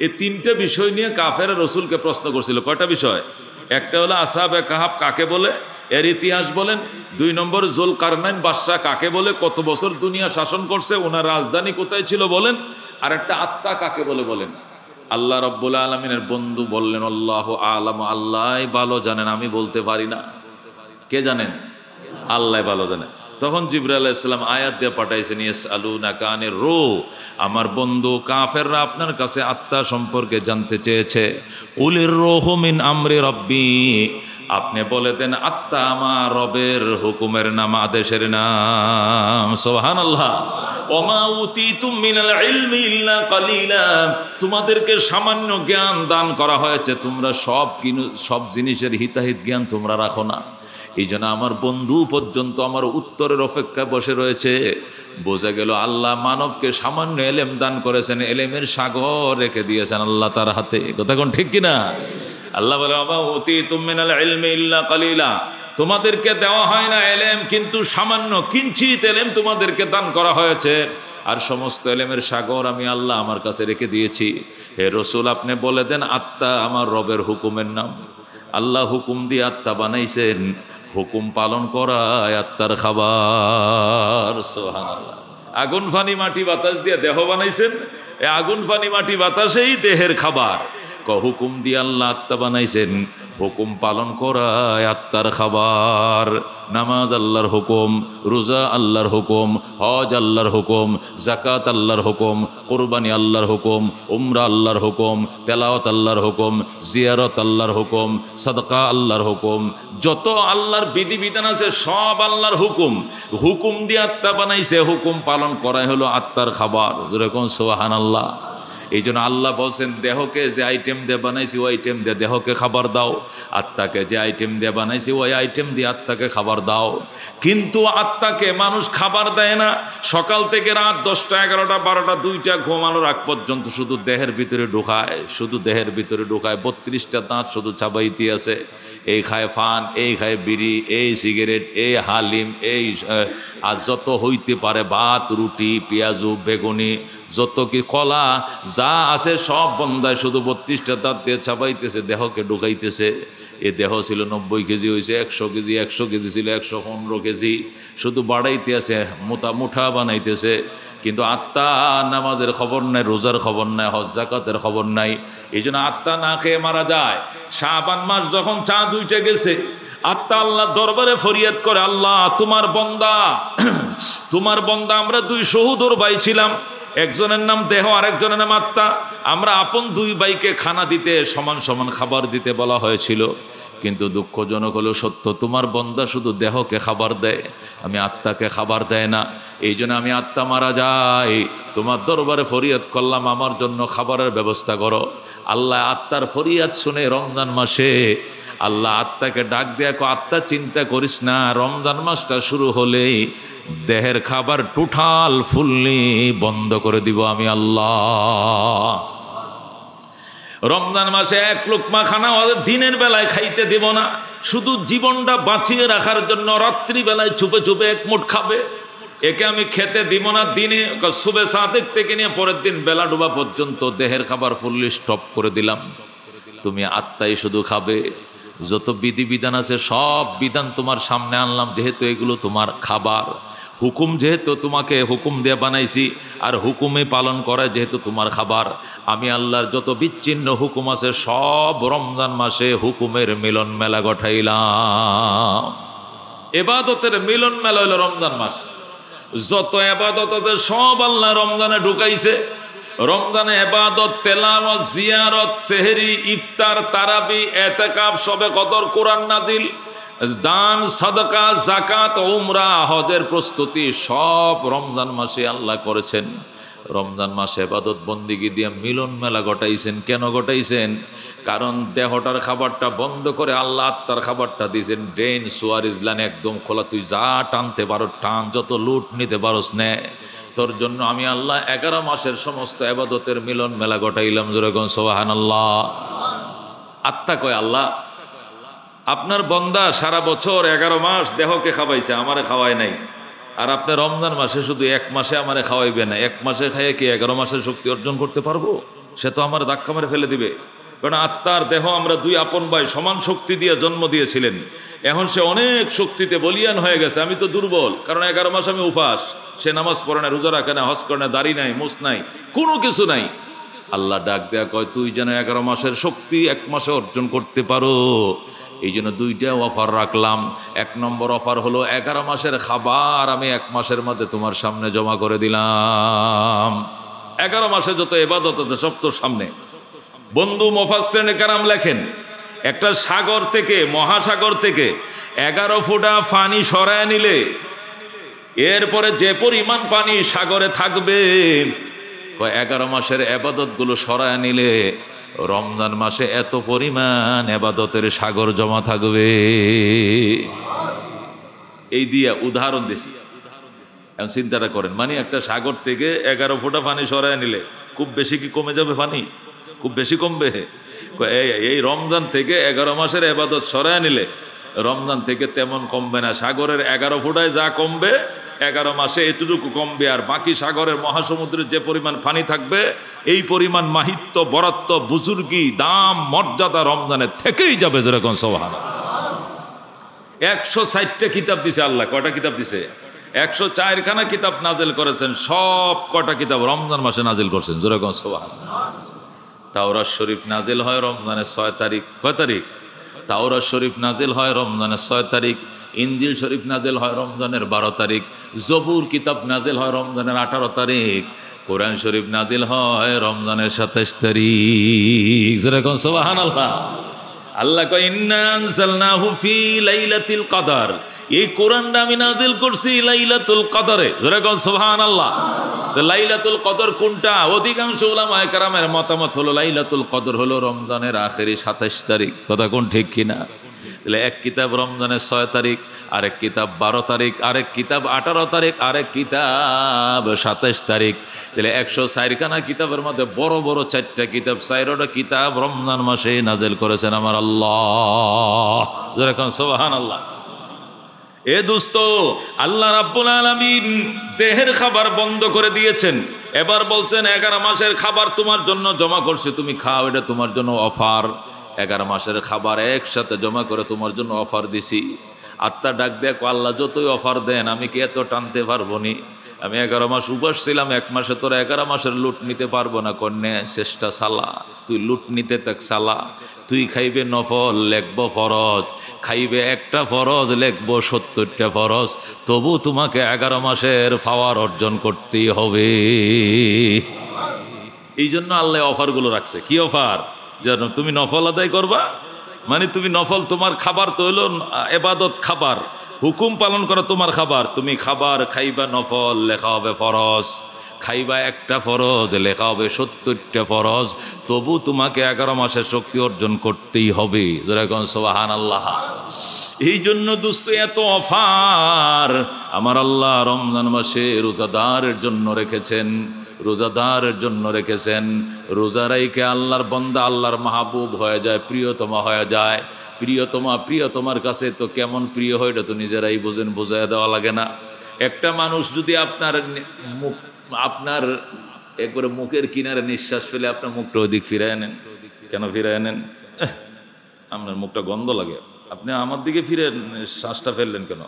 এই 3টে বিষয় নিয়ে কাফের রসুলকে প্রশ্ন করছিল। কয়টা বিষয়? একটা হলো আসহাবে কাহাফ কাকে বলে, এর ইতিহাস বলেন। 2 নম্বর যুলকারনাইন বাদশা কাকে বলে, কত বছর দুনিয়া শাসন করছে, ওনার রাজধানী কোথায় ছিল বলেন। আর একটা আত্মা কাকে বলে বলেন। আল্লাহ রাব্বুল আলামিনের বন্ধু বললেন আল্লাহু আ'লাম, আল্লাহ ভালো জানেন, আমি বলতে পারি না। কে জানেন? আল্লাহ ভালো জানেন। তখন জিবরাইল আলাইহিস সালাম আয়াত দিয়ে পাঠাইছেন ইয়াসআলুনাকা আনির রূহ, আমার বন্ধু কাফেররা আপনার কাছে আত্মা সম্পর্কে জানতে চেয়েছে। কুলির রূহু মিন আমরি রাব্বি, আপনি বলে দেন আত্মা আমার রবের হুকুমের নাম, আদেশের নাম। সুবহানাল্লাহ। ওমা উতিতুম মিনাল ইলমি ইল্লা কালিলা, তোমাদেরকে সামান্য জ্ঞান দান করা হয়েছে, তোমরা সব জিনিসের হিতাহিত জ্ঞান তোমরা রাখো না। এই জন্য আমার বন্ধু পর্যন্ত আমার উত্তরের অপেক্ষায় বসে রয়েছে। বোঝা গেল আল্লাহ মানবকে সামান্য এলেম দান করেছেন, এলেমের সাগর রেখে দিয়েছেন আল্লাহ তার হাতে। কথা কোন ঠিক কিনা? আল্লাহ বলে ওমা উতীতুম মিনাল ইলমি ইল্লা কালিলা, তোমাদেরকে দেওয়া হয় না এলেম, কিন্তু সামান্য কিঞ্চিত এলেম তোমাদেরকে দান করা হয়েছে। আর সমস্ত এলেমের সাগর আমি আল্লাহ আমার কাছে রেখে দিয়েছি। হে রসুল, আপনি বলে দেন আত্মা আমার রবের হুকুমের নাম। আল্লাহ হুকুম দিয়ে আত্মা বানাইছেন, হুকুম পালন করায় আত্মার খাবার। সুবহানাল্লাহ। আগুন ফানি মাটি বাতাস দিয়ে দেহ বানাইছেন, এই আগুন ফানি মাটি বাতাসেই দেহের খাবার। হুকুম দিয়ে আল্লাহ আত্মা বানাইছেন, হুকুম পালন করায় আত্মার খাবার। নামাজ আল্লাহর হুকুম, রোজা আল্লাহর হুকুম, হজ আল্লাহর হুকুম, জাকাত আল্লাহর হুকুম, কোরবানি আল্লাহর হুকুম, উমরা আল্লাহর হুকুম, তেলাওয়াত আল্লাহর হুকুম, জিয়ারত আল্লাহর হুকুম, সাদকা আল্লাহর হুকুম। যত আল্লাহর বিধিবিধান আছে সব আল্লাহর হুকুম। হুকুম দিয়ে আত্মা বানাইছে, হুকুম পালন করাই হলো আত্মার খাবার। যেরকম সুবহানাল্লাহ। এই জন্য আল্লাহ বলছেন দেহকে যে আইটেম দিয়ে বানাইছি ওই আইটেম দিয়ে দেহকে খাবার দাও, আত্মাকে যে আইটেম দিয়ে বানাইছি ওই আইটেম দিয়ে আত্মাকে খাবার দাও। কিন্তু আত্মাকে মানুষ খাবার দেয় না। সকাল থেকে রাত 10টা 11টা 12টা 2টা ঘুমানোর আগ পর্যন্ত শুধু দেহের ভিতরে ঢোকায়, শুধু দেহের ভিতরে ঢোকায়। 32টা দাঁত শুধু চাবাইতে আছে। এই খায় ফান, এই খায় বিড়ি, এই সিগারেট, এই হালিম, এই আর যত হইতে পারে ভাত, রুটি, পেঁয়াজু, বেগুনি, যত কি কলা যা আছে সব বন্ধায় শুধু 32টা দাঁত দিয়ে চাবাইতেছে, দেহকে ঢুকাইতেছে। এ দেহ ছিল 90 কেজি, হয়েছে 100 কেজি, 100 কেজি ছিল 115 কেজি, শুধু বাড়াইতে আছে, মুঠা বানাইতেছে। কিন্তু আত্মা নামাজের খবর নাই, রোজার খবর নাই, হজ জাকাতের খবর নাই। এই জন্য আত্মা না খেয়ে মারা যায়। শাবান মাস যখন চাঁদ উঠে গেছে, আত্মা আল্লাহ দরবারে ফরিয়াদ করে, আল্লাহ তোমার বন্দা আমরা 2 সহোদর ভাই ছিলাম, একজনের নাম দেহ আর একজনের নাম আত্মা। আমরা আপন 2 ভাইকে খানা দিতে, সমান সমান খাবার দিতে বলা হয়েছিল। কিন্তু দুঃখজনক হলো সত্য, তোমার বন্দা শুধু দেহকে খাবার দেয়, আমি আত্মাকে খাবার দেয় না। এই জন্য আমি আত্মা মারা যাই, তোমার দরবারে ফরিয়াদ করলাম আমার জন্য খাবারের ব্যবস্থা করো। আল্লাহ আত্মার ফরিয়াদ শুনে রমজান মাসে আল্লাহ আত্মাকে ডাক দেয়া, আত্মা চিন্তা করিস না, রমজান মাসটা শুরু হলেই দেহের খাবার টোটাল ফুললি বন্ধ করে দিব আমি আল্লাহ। রমজান মাসে 1 লোকমা খানা দিনের বেলায় খাইতে দেব না, শুধু জীবনটা বাঁচিয়ে রাখার জন্য রাত্রিবেলায় চুপে চুপে 1 মুঠ খাবে। একে আমি খেতে দিব না। দিনে শুভে সাদেক থেকে নিয়ে পরের দিন বেলা ডোবা পর্যন্ত দেহের খাবার ফুললি স্টপ করে দিলাম। তুমি আত্মাই শুধু খাবে। যত বিধিবিধান আছে সব বিধান তোমার সামনে আনলাম, যেহেতু এগুলো তোমার খাবার। হুকুম যেহেতু তোমাকে হুকুম দিয়ে বানাইছি, আর হুকুমে পালন করা যেহেতু তোমার খাবার। আমি আল্লাহর যত বিচ্ছিন্ন হুকুম আছে সব রমজান মাসে হুকুমের মিলন মেলা ঘটাইলাম। এবাদতের মিলন মেলা হইল রমজান মাস। যত এবাদত আছে সব আল্লাহ রমজানে ঢুকাইছে। রমজানে এবাদত, তেলাওয়াত, জিয়ারত, সেহরি, ইফতার, তারাবি, এতেকাফ, শবে কদর, কোরআন নাজিল, দান, সাদাকা, জাকাত, উমরা, হজের প্রস্তুতি সব রমজান মাসে আল্লাহ করেছেন। রমজান মাসে ইবাদত বন্দিগি দিয়ে মিলন মেলা ঘটাইছেন। কেন ঘটাইছেন? কারণ দেহটার খাবারটা বন্ধ করে আল্লাহ আত্মার খাবারটা দিয়েছেন। ড্রেন সুয়ারিজ লাইন একদম খোলা, তুই যা টানতে পারো টান, যত লুট নিতে পারোস নে। তোর জন্য আমি আল্লাহ 11 মাসের সমস্ত ইবাদতের মিলন মেলা ঘটাইলাম। যেরকম সুবহানাল্লাহ। আত্মা কয়, আল্লাহ আপনার বন্দা সারা বছর 11 মাস দেহকে খাওয়াইছে, আমারে খাওয়ায় নাই, আর আপনি রমজান মাসে শুধু 1 মাসে আমারে খাওয়াইবে না। 1 মাসে খাইয়ে কি 11 মাসের শক্তি অর্জন করতে পারবো? সে তো আমার ধাক্কা মেরে ফেলে দিবে। কারণ আত্মার দেহ আমরা 2 আপন ভাই, সমান শক্তি দিয়ে জন্ম দিয়েছিলেন। এখন সে অনেক শক্তিতে বলিয়ান হয়ে গেছে, আমি তো দুর্বল। কারণ 11 মাস আমি উপাস, সে নামাজ পড়ে না, রোজা রাখে না, হজ করে না, দাড়ি নাই, মুছ নাই, কোনো কিছু নাই। আল্লাহ ডাক দেয়া কয়, তুই যেন 11 মাসের শক্তি 1 মাসে অর্জন করতে পারো। এই জন্য 2টা অফার রাখলাম। 1 নম্বর অফার হলো 11 মাসের খাবার আমি 1 মাসের মধ্যে তোমার সামনে জমা করে দিলাম। 11 মাসে যত ইবাদত আছে সব তোর সামনে। বন্ধু মুফাসসিরিনে কেরাম লেখেন, একটা সাগর থেকে, মহাসাগর থেকে 11 ফুটা পানি সরায় নিলে এরপরে যে পরিমাণ পানি সাগরে থাকবে, 11 মাসের ইবাদতগুলো সরায় নিলে রমজান মাসে এত পরিমাণ ইবাদতের সাগর জমা থাকবে। এই দিয়ে উদাহরণ দিছি। এখন চিন্তাটা করেন, মানে একটা সাগর থেকে 11 ফোঁটা পানি সরায় নিলে খুব বেশি কি কমে যাবে? পানি খুব বেশি কমবে? এই রমজান থেকে 11 মাসের ইবাদত সরায় নিলে রমজান থেকে তেমন কমবে না। সাগরের 11 ফোঁটায় যা কমবে 11 মাসে এতটুকু কমবে, আর বাকি সাগরের মহাসমুদ্রের যে পরিমাণ পানি থাকবে এই পরিমাণ মাহিত্য, বরত্ব, বুজুর্গি, দাম, মর্যাদা রমজানের থেকেই যাবে। যেরকম সুবহানাল্লাহ। 160টা কিতাব দিছে আল্লাহ। কয়টা কিতাব দিছে? 104খানা কিতাব নাজিল করেছেন। সব কটা কিতাব রমজান মাসে নাজিল করছেন। যেরকম সুবহানাল্লাহ। তাওরাত শরীফ নাজিল হয় রমজানের 6 তারিখ। কয় তারিখ? তাওরাত শরীফ নাজিল হয় রমজানের 6 তারিখ। ইনজিল শরীফ নাজিল হয় রমজানের 12 তারিখ। জবুর কিতাব নাজিল হয় রমজানের 18 তারিখ। কোরআন শরীফ নাজিল হয় রমজানের 27 তারিখ। যেরকম সুবহানাল্লাহ। আল্লাহ কয় ইন্না আনজালনাহু ফি লাইলাতুল কদর, এই কোরআনটা আমি নাজিল করছি লাইলাতুল কদরে। যেরকম সুবহানাল্লাহ। তো লাইলাতুল কদর কোনটা? অধিকাংশ উলামায়ে কেরামের মতামত হলো লাইলাতুল কদর হলো রমজানের আখেরি 27 তারিখ। কথা কোন ঠিক কিনা? তাহলে এক কিতাব রমজানের 6 তারিখ, আরেক কিতাব 12 তারিখ, আরেক কিতাব 18 তারিখ, আরেক কিতাব 27 তারিখ। তাহলে 104খানা কিতাবের মধ্যে বড় বড় 4টা কিতাব, 4টা কিতাব রমজান মাসে নাজিল করেছেন আমার আল্লাহ। যেরকম সুবহানাল্লাহ। এ দোস্ত, আল্লাহ রাব্বুল আলামিন দেহের খাবার বন্ধ করে দিয়েছেন। এবার বলছেন 11 মাসের খাবার তোমার জন্য জমা করছে, তুমি খাও, এটা তোমার জন্য অফার। 11 মাসের খাবার একসাথে জমা করে তোমার জন্য অফার দিছি। আত্মা ডাক দেখো, আল্লাহ যতই অফার দেন আমি কি এত টানতে পারবো নি? আমি 11 মাস উপাস ছিলাম, 1 মাসে তোরা 11 মাসের লুট নিতে পারবো না। কন্যা চেষ্টা সালা, তুই লুট নিতে তাক সালা। তুই খাইবে নফল, লেখবো ফরজ। খাইবে একটা ফরজ, লেখবো 70টা ফরজ। তবু তোমাকে 11 মাসের পাওয়ার অর্জন করতেই হবে। এই জন্য আল্লাহ অফারগুলো রাখছে। কি অফার? যেন তুমি নফল আদায় করবা, মানে তুমি নফল, তোমার খাবার তো হলো ইবাদত খাবার, হুকুম পালন করা তোমার খাবার। তুমি খাবার খাইবা নফল, লেখা হবে ফরজ। খাইবা একটা ফরজ, লেখা হবে 70টা ফরজ। তবু তোমাকে 11 মাসের শক্তি অর্জন করতেই হবে। যেরকম সুবহানাল্লাহ। এই জন্য দোস্ত এত অফার আমার আল্লাহ রমজান মাসে রোজাদারের জন্য রেখেছেন। রোজাদারের জন্য রেখেছেন। রোজা রাইখে আল্লাহর বান্দা আল্লাহর মাহবুব হয়ে যায়, প্রিয়তমা হয়ে যায়। প্রিয়তমা, প্রিয়তমার কাছে তো কেমন প্রিয় হয় এটা তো নিজেরাই বোঝেন, বোঝাইয়া দেওয়া লাগে না। একটা মানুষ যদি আপনার একবারে মুখের কিনারে নিঃশ্বাস ফেলে আপনার মুখটা ওইদিক ফিরায় নেন। কেন ফিরায় নেন? আপনার মুখটা গন্ধ লাগে, আপনি আমার দিকে ফিরে শ্বাসটা ফেললেন কেন?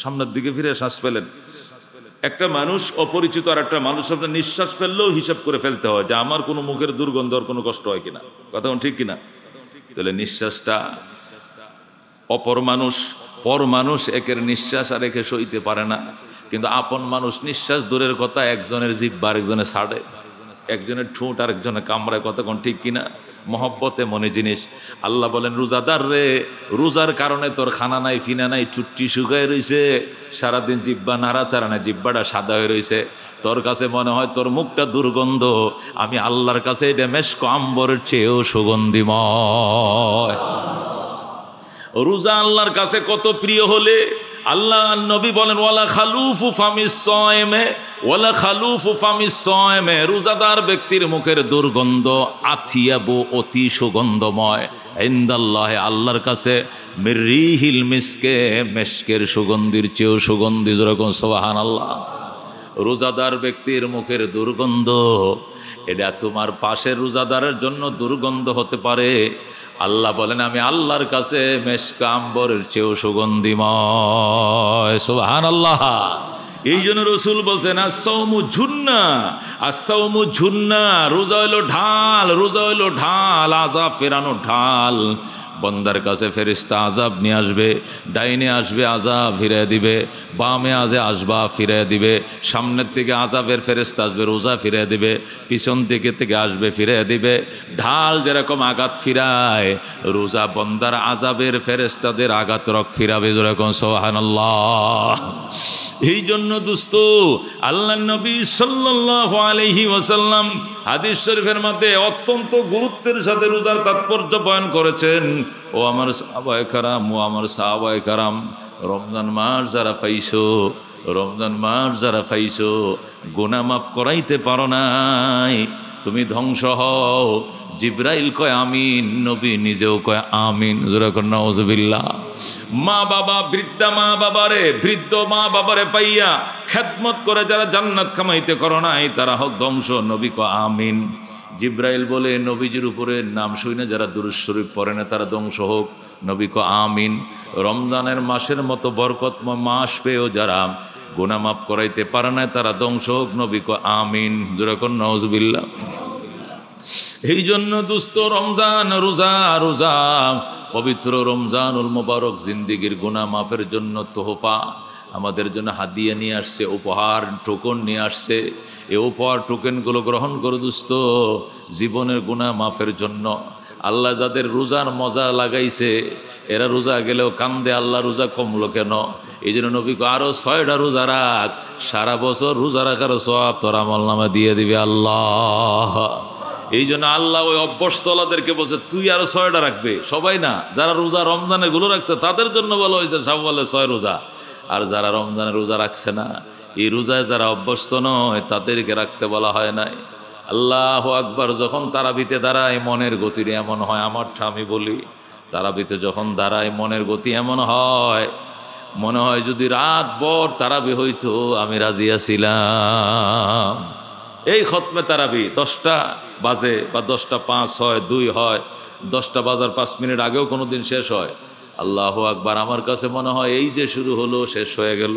সামনের দিকে ফিরে শ্বাস ফেলেন। একটা মানুষ অপরিচিত আর একটা মানুষ আপনার নিঃশ্বাস ফেললেও হিসাব করে ফেলতে হয় যে আমার কোনো মুখের দুর্গন্ধ আর কোনো কষ্ট হয় কিনা। কথা ঠিক কিনা? তাহলে নিঃশ্বাসটা অপর মানুষ, পর মানুষ একের নিঃশ্বাস আর একে সইতে পারে না, কিন্তু আপন মানুষ নিঃশ্বাস দূরের কথা, একজনের জিহ্বা আরেকজনে ছাড়ে, একজনের ঠোঁট আরেকজনের কামড়ায়। কতক্ষণ ঠিক কিনা? মহব্বতে মনে জিনিস। আল্লাহ বলেন রোজাদার রে, রোজার কারণে তোর খানা নাই, ফিনা নাই, চুট্টি শুকায় রয়েছে, সারাদিন জিব্বা নাড়াচাড়া না, জিব্বাটা সাদা হয়ে রয়েছে, তোর কাছে মনে হয় তোর মুখটা দুর্গন্ধ। আমি আল্লাহর কাছে এটা মেশক আম্বরের চেয়েও সুগন্ধিময়। রোজা আল্লাহর কাছে কত প্রিয় হলে আল্লাহ নবী বলেন ওয়ালা খালুফু ফামিস সায়েমে, ওয়ালা খালুফু ফামিস সায়েমে, রোজাদার ব্যক্তির মুখের দুর্গন্ধ আথিয়াবু, অতি সুগন্ধময়, ইনদাল্লাহি, আল্লাহর কাছে মিররিহিল মিসকে, মেশকের সুগন্ধির চেয়েও সুগন্ধি। যেরকম সুবহানাল্লাহ। রোজাদার ব্যক্তির মুখের দুর্গন্ধ এটা তোমার পাশের রোজাদারের জন্য দুর্গন্ধ হতে পারে। আল্লাহ বলেন আমি আল্লাহর কাছে মেশক আম্বরের চেয়েও সুগন্ধিময়। সুবহানাল্লাহ। এই জন্য রসুল বলছেন আসসাউমু জুন্না, আসসাউমু জুন্না, রোজা হইল ঢাল, রোজা হইল ঢাল, আযাব ফেরানো ঢাল। বন্দার কাছে ফেরেশতা আযাব নিয়ে আসবে, ডাইনে আসবে আযাব ফিরিয়ে দিবে, বামে আসবা ফিরিয়ে দিবে, সামনের থেকে আযাবের ফেরেশতা আসবে রোজা ফিরিয়ে দিবে, পিছন থেকে আসবে ফিরিয়ে দিবে। ঢাল যেরকম আঘাত ফিরায়, রোজা বন্দার আযাবের ফেরেশতাদের আঘাত রক ফিরাবে। যেরকম সুবহানাল্লাহ। এই জন্য দোস্ত আল্লাহ নবী সাল্লাল্লাহু আলাইহি ওয়াসাল্লাম হাদিস শরীফের মধ্যে অত্যন্ত গুরুত্বের সাথে রোজার তাৎপর্য বয়ান করেছেন। ও আমার সাহাবায়ে কেরাম, ও আমার সাহাবায়ে কেরাম, রমজান মাস যারা পাইছো, রমজান মাস যারা পাইছো, গুনাহ মাফ করাইতে পারো নাই, তুমি ধ্বংস হও। জিব্রাইল কয় আমিন, নবী নিজেও কয় আমিন। যেরকম নাউজুবিল্লাহ। মা বাবা, বৃদ্ধা মা বাবারে, বৃদ্ধ মা বাবারে পাইয়া খেদমত করে যারা জান্নাত কামাইতে করো নাই, তারা হোক ধ্বংস। নবী কয় আমিন। জিব্রাইল বলে নবীজির উপরে নাম শুনে যারা দুরূদ শরীফ পড়ে না তারা ধ্বংস হোক। নবী কয় আমিন। রমজানের মাসের মতো বরকতময় মাস পেয়েও যারা গুনাহ মাফ করাইতে পারে না তারা ধ্বংস হোক। নবী কয় আমিন। যেরকম নাউজুবিল্লাহ। এই জন্য দুস্থ রমজান, রোজা রোজা পবিত্র রমজানুল মুবারক জিন্দিগির গুনাহ মাফের জন্য তোহফা আমাদের জন্য হাদিয়া নিয়ে আসছে, উপহার টোকন নিয়ে আসছে। এই উপহার টোকেনগুলো গ্রহণ করে দুস্থ, জীবনের গুনাহ মাফের জন্য। আল্লাহ যাদের রোজার মজা লাগাইছে এরা রোজা গেলেও কান্দে, আল্লাহ রোজা কমলো কেন? এই জন্য নবী আরো 6টা রোজা রাখ, সারা বছর রোজা রাখার সওয়াব তোর আমলনামা দিয়ে দিবে আল্লাহ। এই জন্য আল্লাহ ওই অভ্যস্তলাদেরকে বলছে তুই আরো 6টা রাখবে, সবাই না, যারা রোজা রমজানে গুলো রাখছে তাদের জন্য বলা হয়েছে শাওয়ালে 6 রোজা। আর যারা রমজানে রোজা রাখছে না, এই রোজায় যারা অভ্যস্ত নয় তাদেরকে রাখতে বলা হয় নাই। আল্লাহু আকবার। যখন তারাবিতে দাঁড়ায় মনের গতি এমন হয়, আমারটা আমি বলি, তারাবিতে যখন দাঁড়ায় মনের গতি এমন হয়, মনে হয় যদি রাত ভর তারাবি হইতো আমি রাজি আছিলাম। এই খতমে তারাবি 10টা বাজে বা 10টা 5 হয়, 2 হয়, 10টা বাজার 5 মিনিট আগেও কোনো দিন শেষ হয়। আল্লাহু আকবার। আমার কাছে মনে হয় এই যে শুরু হলো শেষ হয়ে গেল,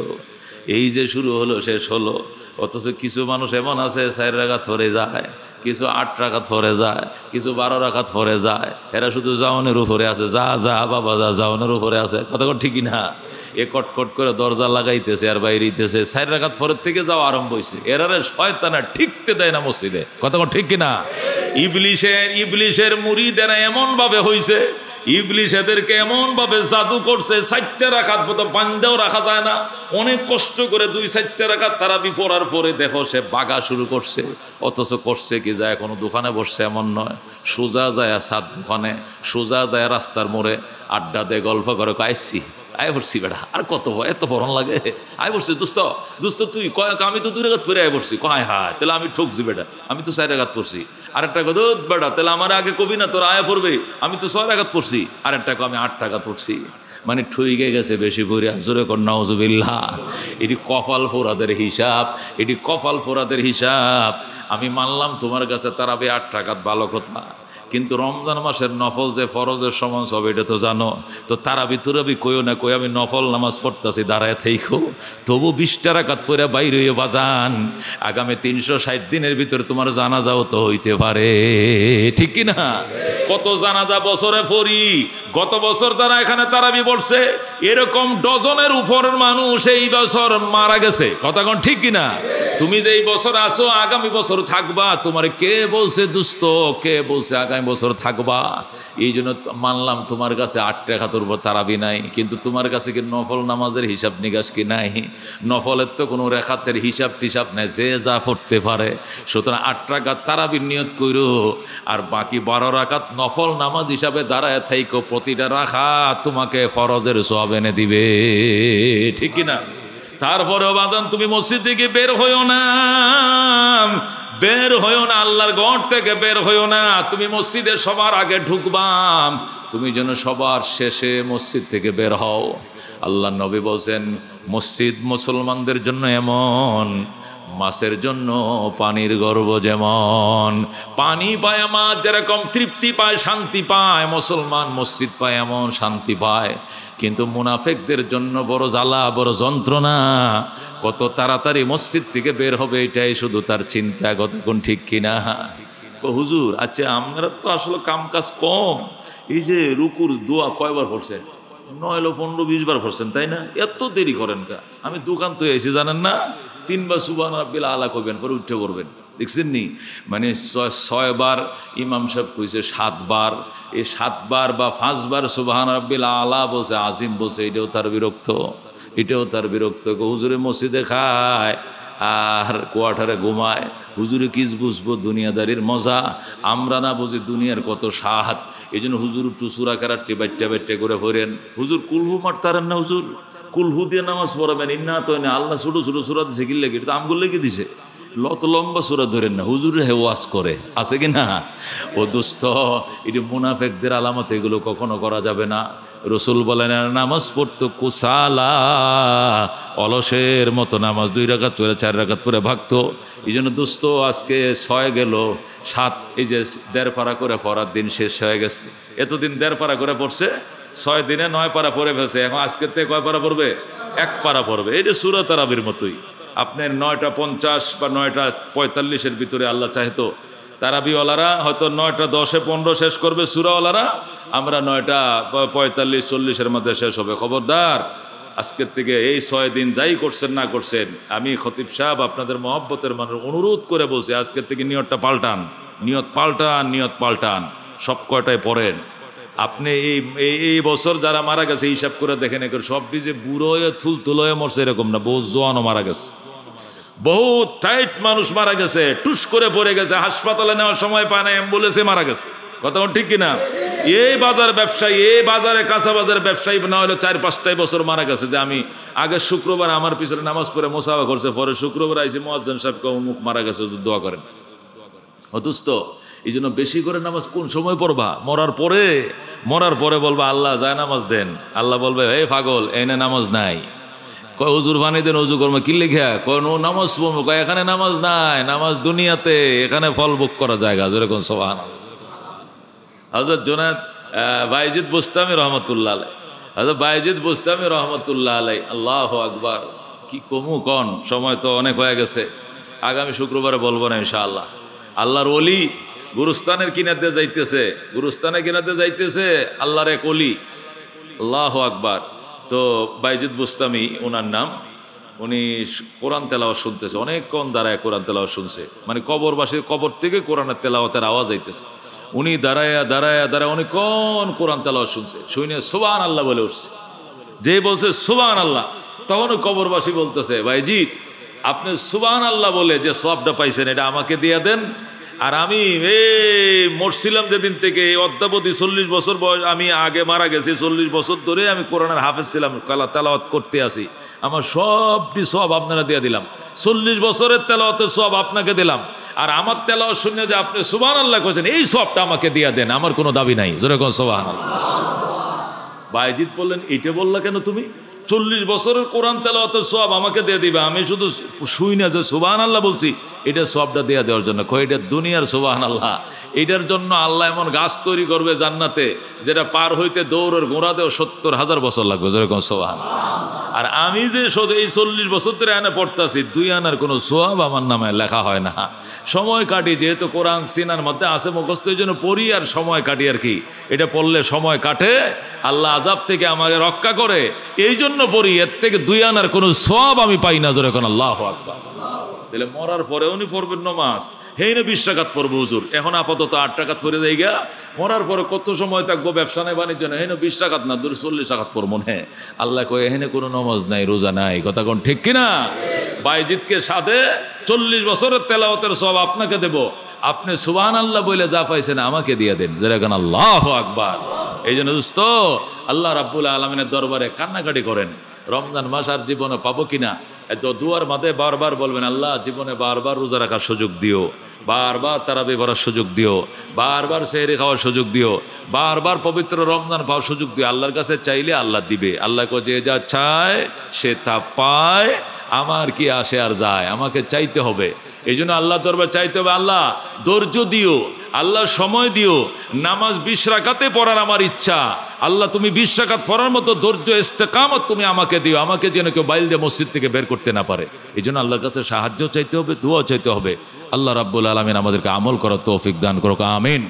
এই যে শুরু হলো শেষ হলো। অথচ কিছু মানুষ এমন আছে 4 রাকাত পড়ে যায়, কিছু 8 রাকাত পড়ে যায়, কিছু 12 রাকাত পড়ে যায়। এরা শুধু জাওনের উপরে আছে, যা যা বাবা যা, জাওনের উপরে আছে। কথা ঠিকই না? এ কটকট করে দরজা লাগাইতেছে আর বাইরেইতেছে। 4 রাকাত পরের থেকে যাওয়া আরম্ভ হয়েছে। এরারে শয়তানা ঠিকতে দেয় না মসজিদে। কথা ঠিক কিনা? ইবলিশের মুরিদেরা এমন ভাবে হইছে, ইবলিশ এদেরকে এমন ভাবে জাদু করছে, 4টা রাকাত মতো বান্দাও রাখা যায় না। অনেক কষ্ট করে 2-4টা রাকাত তারাবি পড়ার পরে দেখো সে বাগা শুরু করছে। অথচ করছে কি, যায় কোনো দোকানে বসছে এমন নয়, সোজা যায় সাত দোকানে, সোজা যায় রাস্তার মোড়ে আড্ডা দে গল্প করে আইসি আয় পড়ছি বেটা, আর কত এত পড়ন লাগে, আয় পড়ছি দোস্ত, দোস্ত তুই কয়েক আমি তো 2 রাকাত পরে আয় পড়ছি, কয় হায় তাহলে আমি ঠকছি বেটা, আমি তো 4 রাকাত পড়ছি। আরেকটা কথা বেটা তাহলে আমার আগে কবি না তোর আয়া পড়বে, আমি তো 6 রাকাত পড়ছি। আরেকটা আমি 8 রাকাত পড়ছি। মানে ঠইকে গেছে বেশি পড়িয়া। জোরে কর নাউজুবিল্লাহ। এটি কপাল ফোরাদের হিসাব, এটি কপাল ফোরাদের হিসাব। আমি মানলাম তোমার কাছে তারাবি 8 রাকাত ভালো কথা, কিন্তু রমজান মাসের নফল যে ফরজের সমান সব এটা তো জানো। তো তারাবি তুরাবি কইও না, কই আমি নফল নামাজ পড়তেছি দাঁড়ায় থেইকো, তবু 20টা রাকাত পড়ে বাইরে হইয়া বাজান। আগামী 360 দিনের ভিতরে তোমার জানাজাও তো হইতে পারে, ঠিক কি না? কত জানাজা বছরে পড়ি, গত বছর তারা এখানে তারাবি পড়ছে, এরকম ডজনের উপরের মানুষ এই বছর মারা গেছে। কথা কোন ঠিক কিনা? তুমি যে এই বছর আসো আগামী বছর থাকবা, তোমার কে বলছে দুস্থ, কে বলছে আগামী বছর থাকবা? এই জন্য মানলাম তোমার কাছে 8 রাকাতের উপর তারাবি নাই, কিন্তু তোমার কাছে কি নফল নামাজের হিসাব নিকাশ কি নাই? নফলের তো কোনো রেখাতের হিসাব টিসাব নেই, যে যা পড়তে পারে। সুতরাং 8 রাকাত তারাবির নিয়ত কইরো, আর বাকি 12 রাকাত নফল নামাজ হিসাবে দাঁড়ায় থাইকো। প্রতিটা রাখা তোমাকে ফরজের সওয়াব এনে দিবে, ঠিক কিনা? তারপরেও বাজান তুমি মসজিদ থেকে বের হইও না, বের হইও না, আল্লাহর ঘর থেকে বের হইও না। তুমি মসজিদে সবার আগে ঢুকবাম, তুমি যেন সবার শেষে মসজিদ থেকে বের হও। আল্লাহ নবী বলছেন মসজিদ মুসলমানদের জন্য এমন মাছের জন্য পানির গর্ব, যেমন পানি পায় মাছ যেরকম তৃপ্তি পায় শান্তি পায়, মুসলমান মসজিদ পায় এমন শান্তি পায়। কিন্তু মুনাফিকদের জন্য বড় জ্বালা, বড় যন্ত্রণা। কত তাড়াতাড়ি মসজিদ থেকে বের হবে এটাই শুধু তার চিন্তা। কতক্ষণ ঠিক কিনা? হুজুর আচ্ছা আমরা তো আসলে কাম কাজ কম, এই যে রুকুর দোয়া কয়বার পড়ছেন? 9, 15, 20 বার পড়ছেন, তাই না? এত দেরি করেন কা? আমি দোকান তো এসে জানেন না, 3 বার সুবহান রাব্বিল আলা কইবেন, পরে উঠে পড়বেন। দেখছেন নি? মানে 6 বার ইমাম সাহেব কইছে 7 বার, এই 7 বার বা 5 বার সুবহান রাব্বিল আলা বলছে, আজিম বলছে, এটাও তার বিরক্ত, এটাও তার বিরক্ত। হুজুরে মসজিদে খায় আর কোয়ার্টারে ঘুমায়, হুজুরে কিস বুঝবো দুনিয়াদারির মজা, আমরা না বুঝি দুনিয়ার কত স্বাদ। এই জন্য হুজুর একটু সুরা কারাট্টি বাচ্চা বাচ্চা করে ভরেন। হুজুর কুলহু মারতারেন না, হুজুর কুলহু দিয়ে নামাজ পড়াবেন, ইন্না তো না আল্লাহ ছোটো ছোটো সুরা দিছে কি লেগে, এটা আমগুলো লেগে দিছে, লত লম্বা সুরা ধরেন না, হুজুরে হে ওয়াজ করে আছে কি না? ও দুস্থ, এটি মুনাফেকদের আলামত, এগুলো কখনো করা যাবে না। রসুল বলেন নামাজ পড়তো কুসালা, অলসের মতো নামাজ 2 রাকাত পরে 4 রাকাত পরে ভাগতো। এই জন্য দুস্থ আজকে 6 গেল 7, এই যে 1.5 পারা করে পড়ার দিন শেষ হয়ে গেছে। এতদিন 1.5 পারা করে পড়ছে, 6 দিনে 9 পারা পড়ে ফেলছে। এখন আজকের থেকে কয় পারা পড়বে? 1 পারা পড়বে। এটা সূরা তারাবির মতোই। আপনার 9:50 বা 9:45 ভিতরে আল্লাহ চাইতো তারাবিওয়ালারা হয়তো 9:10 15 শেষ করবে, সূরাওয়ালারা আমরা 9:45 40 মধ্যে শেষ হবে। খবরদার, আজকের থেকে এই 6 দিন যাই করছেন না করছেন, আমি খতিব সাহেব আপনাদের মহব্বতের মানুষ অনুরোধ করে বলছি, আজকের থেকে নিয়তটা পাল্টান, নিয়ত পাল্টান, নিয়ত পাল্টান, সব কয়টায় পড়েন। আপনি এই বছর যারা মারা গেছে হিসাব করে দেখেন, সবটি যে বুড়ো হয়ে থুলথুল হয়ে মরছে এরকম না, বহু জোয়ানও মারা গেছে, বহুত টাইট মানুষ মারা গেছে, টুস করে পড়ে গেছে, হাসপাতালে নেওয়ার সময় পায় না, অ্যাম্বুলেন্সে মারা গেছে। কথা ঠিক কিনা? এই বাজার ব্যবসায়ী, এই বাজারে কাঁচা বাজার ব্যবসায়ী না হলে 4-5 বছর মারা গেছে, যে আমি আগের শুক্রবার আমার পিছনে নামাজ পড়ে মোসাফা করছে, পরে শুক্রবার আইসি মুয়াজ্জিন সাহেবকে অমুক মারা গেছে, দোয়া করেন। অথচ এই জন্য বেশি করে নামাজ কোন সময় পড়বা? মরার পরে বলবা আল্লাহ যায় নামাজ দেন, আল্লাহ বলবে এই পাগল এনে নামাজ নাই, কয় হুজুর পানি দেন, হুজুর কর্ম কি লেখা, কয় ও নামাজ পড়বো, কয় এখানে নামাজ নাই, নামাজ দুনিয়াতে, এখানে ফল ভোগ করা জায়গা। যেরকম সুবহানাল্লাহ। হযরত জুনায়েদ বাইজিদ বুস্তামি রহমতুল্লাহ আলাইহি, হযরত বাইজিদ বুস্তামি রহমতুল্লাহ আলাইহি, আল্লাহু আকবার, কি কমু কন, সময় তো অনেক হয়ে গেছে, আগামী শুক্রবারে বলবো না ইনশাআল্লাহ। আল্লাহর ওলি গুরুস্থানের কিনারে যাইতেছে, গুরুস্থানের কিনারে যাইতেছে আল্লাহর এক ওলি, আল্লাহু আকবার। তো বাইজিদ বুস্তামি ওনার নাম, উনি কোরআন তেলাওয়াত শুনতেছে, অনেকক্ষণ দাঁড়ায় কোরআন তেলাওয়াত শুনছে, মানে কবরবাসীর কবর থেকে কোরআনের তেলাওয়াতের আওয়াজ আইতেছে। উনি দাঁড়ায় অনেকক্ষণ কোরআন তেলাওয়াত শুনছে, শুনে সুবহানাল্লাহ বলে উঠছে। যে বলছে সুবহানাল্লাহ, তখন কবরবাসী বলতেছে বাইজিদ আপনি সুবহানাল্লাহ বলে যে সওয়াবটা পাইছেন এটা আমাকে দিয়ে দেন, আর আমি মরছিলাম যেদিন থেকে অদ্যাবধি 40 বছর বয়স, আমি আগে মারা গেছি, 40 বছর ধরে আমি কোরআনের হাফেজ ছিলাম, তেলাওয়াত করতে আসি, আমার সবটি সওয়াব আপনারা দিয়ে দিলাম, 40 বছরের তেলাওয়াতের সওয়াব আপনাকে দিলাম, আর আমার তেলাওয়াত শুনে যে আপনি সুবহানাল্লাহ কইছেন এই সওয়াবটা আমাকে দিয়ে দেন, আমার কোনো দাবি নাই। জোরে কোন সুবহানাল্লাহ। বাইজিদ বললেন এইটা বললা কেন তুমি? 40 বছরের কোরআন তেলাওয়াতের সওয়াব আমাকে দিয়ে দিবে, আমি শুধু শুই না যে সুবহানাল্লাহ বলছি, এটা সওয়াবটা দিয়ে দেওয়ার জন্য। কয় এটা দুনিয়ার সুবহানাল্লাহ, এটার জন্য আল্লাহ এমন গাছ তৈরি করবে জান্নাতে, যেটা পার হইতে দৌড়ের গোড়াতেও 70,000 বছর লাগবে। যেরকম সুবহানাল্লাহ। আর আমি যে এই 40 বছর ধরে এনে পড়তেছি, 2 আনার কোনো সওয়াব আমার নামে লেখা হয় না। সময় কাটি, যেহেতু কোরআন সিনার মধ্যে আছে মুখস্থ, এই জন্য পড়ি আর সময় কাটি আর কি। এটা পড়লে সময় কাটে, আল্লাহ আযাব থেকে আমাকে রক্ষা করে, এই জন্য পড়ি। এর থেকে 2 আনার কোনো সওয়াব আমি পাই না। জোরে কোন আল্লাহু আকবার। তাহলে মরার পরে উনি পড়বেন নামাজ, হেইনে 20 রাকাত পড়বো হুজুর, এখন আপাতত 8 রাকাত পড়ে যাই গা, মরার পরে কত সময় থাকবো ব্যবসা নাই বাণিজ্য নাই, হেন 20 রাকাত না 40 রাকাত পড়বো না। আল্লাহ কয়ে এখানে কোনো নামাজ নাই, রোজা নাই। কথা কোন ঠিক কিনা? বাইজিদকে সাথে 40 বছরের তেলাওয়াতের সওয়াব আপনাকে দেব, আপনি সুবহানাল্লাহ বলে যা পাইছেন আমাকে দিয়ে দেন। যেরকম আল্লাহু আকবার। এই জন্য দোস্ত, আল্লাহ রাব্বুল আলামিনের দরবারে কান্নাকাটি করেন, রমজান মাস আর জীবনে পাবো কিনা। এত দুয়ার মাঝে বারবার বলবেন আল্লাহ জীবনে বারবার রোজা রাখার সুযোগ দিও, বারবার তারাবি পড়ার সুযোগ দিও, বারবার সেহরি খাওয়ার সুযোগ দিও, বারবার পবিত্র রমজান পাওয়ার সুযোগ দিও। আল্লাহর কাছে চাইলে আল্লাহ দিবে। আল্লাহ যে যা চায় সে তা পায়, আমার কি আসে আর যায়, আমাকে চাইতে হবে। এই জন্য আল্লাহ দরবার চাইতে হবে, আল্লাহ ধৈর্য দিও, আল্লাহ সময় দিও, নামাজ 20 রাকাতে পড়ার আমার ইচ্ছা, আল্লাহ তুমি 20 রাকাত পড়ার মতো ধৈর্য ইস্তেকামত তুমি আমাকে দিও, আমাকে যেন কেউ বাইল দিয়ে মসজিদ থেকে বের করতে না পারে। এই জন্য আল্লাহর কাছে সাহায্য চাইতে হবে, দোয়া চাইতে হবে। আল্লাহ রাব্বুল আলামিন আমাদেরকে আমল করার তৌফিক দান করুক, আমিন।